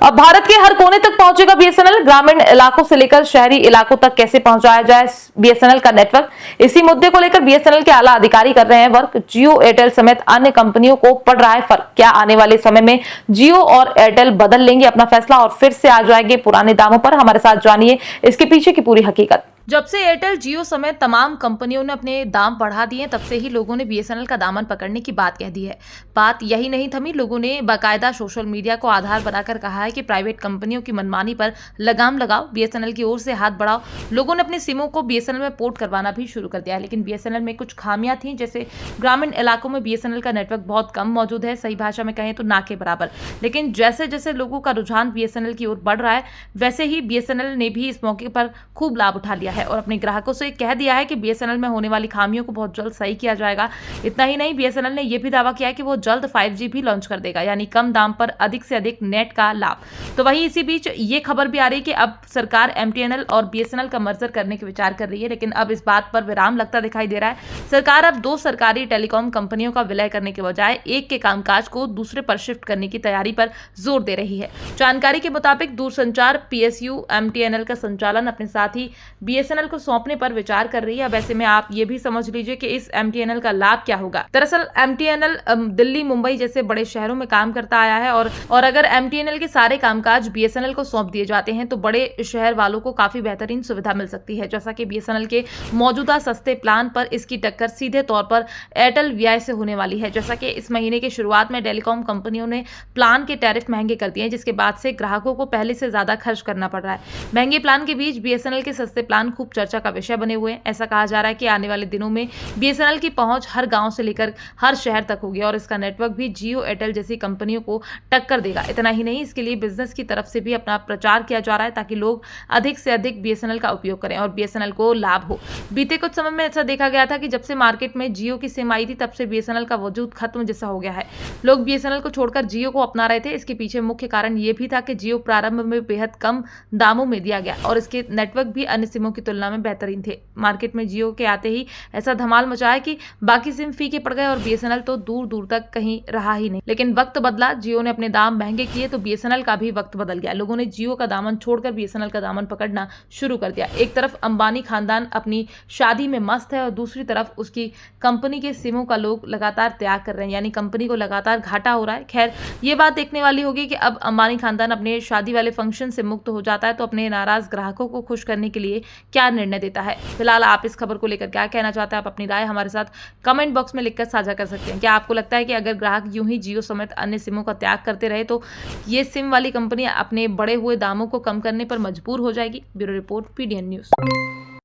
अब भारत के हर कोने तक पहुंचेगा बीएसएनएल। ग्रामीण इलाकों से लेकर शहरी इलाकों तक कैसे पहुंचाया जाए बीएसएनएल का नेटवर्क, इसी मुद्दे को लेकर बीएसएनएल के आला अधिकारी कर रहे हैं वर्क। जियो, एयरटेल समेत अन्य कंपनियों को पड़ रहा है फर्क। क्या आने वाले समय में जियो और एयरटेल बदल लेंगे अपना फैसला और फिर से आ जाएंगे पुराने दामों पर? हमारे साथ जानिए इसके पीछे की पूरी हकीकत। जब से एयरटेल, जियो समेत तमाम कंपनियों ने अपने दाम बढ़ा दिए, तब से ही लोगों ने बीएसएनएल का दामन पकड़ने की बात कह दी है। बात यही नहीं थमी, लोगों ने बाकायदा सोशल मीडिया को आधार बनाकर कहा है कि प्राइवेट कंपनियों की मनमानी पर लगाम लगाओ, बीएसएनएल की ओर से हाथ बढ़ाओ। लोगों ने अपनी सिमों को बीएसएनएल में पोर्ट करवाना भी शुरू कर दिया है, लेकिन बीएसएनएल में कुछ खामियां थी, जैसे ग्रामीण इलाकों में बीएसएनएल का नेटवर्क बहुत कम मौजूद है, सही भाषा में कहें तो ना के बराबर। लेकिन जैसे जैसे लोगों का रुझान बीएसएनएल की ओर बढ़ रहा है, वैसे ही बीएसएनएल ने भी इस मौके पर खूब लाभ उठा लिया है और अपने ग्राहकों से कह दिया है कि बीएसएनएल में होने वाली खामियों को बहुत जल्द सही किया जाएगा। इतना ही नहीं, बीएसएनएल ने यह भी दावा किया है कि वो जल्द 5G भी लॉन्च कर देगा, यानी कम दाम पर अधिक से अधिक नेट का लाभ। तो वहीं इसी बीच ये खबर भी आ रही है कि अब सरकार एमटीएनएल और बीएसएनएल का मर्जर करने के विचार कर रही है, लेकिन अब इस बात पर विराम लगता दिखाई दे रहा है। सरकार अब दो सरकारी टेलीकॉम कंपनियों का विलय करने के बजाय एक के कामकाज को दूसरे पर शिफ्ट करने की तैयारी पर जोर दे रही है। जानकारी के मुताबिक दूरसंचार पीएसयू एमटीएनएल का संचालन अपने साथ ही बीएसएनएल को सौंपने पर विचार कर रही है। अब ऐसे में आप ये भी समझ लीजिए कि इस एमटीएनएल का लाभ क्या होगा। दरअसल एमटीएनएल दिल्ली, मुंबई जैसे बड़े शहरों में काम करता आया है और अगर एमटीएनएल के सारे कामकाज बीएसएनएल को सौंप दिए जाते हैं तो बड़े शहर वालों को काफी बेहतरीन सुविधा मिल सकती है। जैसा कि बीएसएनएल के मौजूदा सस्ते प्लान पर इसकी टक्कर सीधे तौर पर एयरटेल वीआई से होने वाली है। जैसा कि इस महीने के शुरुआत में टेलीकॉम कंपनियों ने प्लान के टैरिफ महंगे कर दिए हैं, जिसके बाद से ग्राहकों को पहले से ज्यादा खर्च करना पड़ रहा है। महंगे प्लान के बीच बीएसएनएल के सस्ते प्लान खूब चर्चा का विषय बने हुए हैं। ऐसा कहा जा रहा है कि आने वाले दिनों में बीएसएनएल की पहुंच हर गांव से लेकर हर शहर तक होगी और इसका नेटवर्क भी जियो, एयरटेल जैसी कंपनियों को टक्कर देगा। इतना ही नहीं, इसके लिए बिजनेस की तरफ से भी अपना प्रचार किया जा रहा है ताकि लोग अधिक से अधिक बीएसएनएल का उपयोग करें और बीएसएनएल को लाभ हो। बीते कुछ समय में ऐसा देखा गया था कि जब से मार्केट में जियो की सिम आई थी, तब से बीएसएनएल का वजूद खत्म जैसा हो गया है। लोग बीएसएनएल को छोड़कर जियो को अपना रहे थे। इसके पीछे मुख्य कारण यह भी था कि जियो प्रारंभ में बेहद कम दामों में दिया गया और इसके नेटवर्क भी अन्य सिमों की तुलना में बेहतरीन थे। मार्केट में जियो के आते ही ऐसा धमाल मचा है कि बाकी सिम फीके पड़ गए और बीएसएनएल तो दूर दूर तक कहीं रहा ही नहीं। लेकिन वक्त बदला, जियो ने अपने दाम महंगे किए तो बीएसएनएल का भी वक्त बदल गया। लोगों ने जियो का दामन छोड़कर बीएसएनएल का दामन पकड़ना शुरू कर दिया। एक तरफ अंबानी खानदान अपनी शादी में मस्त है और दूसरी तरफ उसकी कंपनी के सिमों का लोग लगातार त्याग कर रहे हैं, यानी कंपनी को लगातार घाटा हो रहा है। खैर, ये बात देखने वाली होगी कि अब अंबानी खानदान अपने शादी वाले फंक्शन से मुक्त हो जाता है तो अपने नाराज ग्राहकों को खुश करने के लिए क्या निर्णय देता है। फिलहाल आप इस खबर को लेकर क्या कहना चाहते हैं? आप अपनी राय हमारे साथ कमेंट बॉक्स में लिखकर साझा कर सकते हैं। क्या आपको लगता है कि अगर ग्राहक यूं ही जियो समेत अन्य सिमों का त्याग करते रहे तो ये सिम वाली कंपनी अपने बढ़े हुए दामों को कम करने पर मजबूर हो जाएगी? Bureau report, PDN news.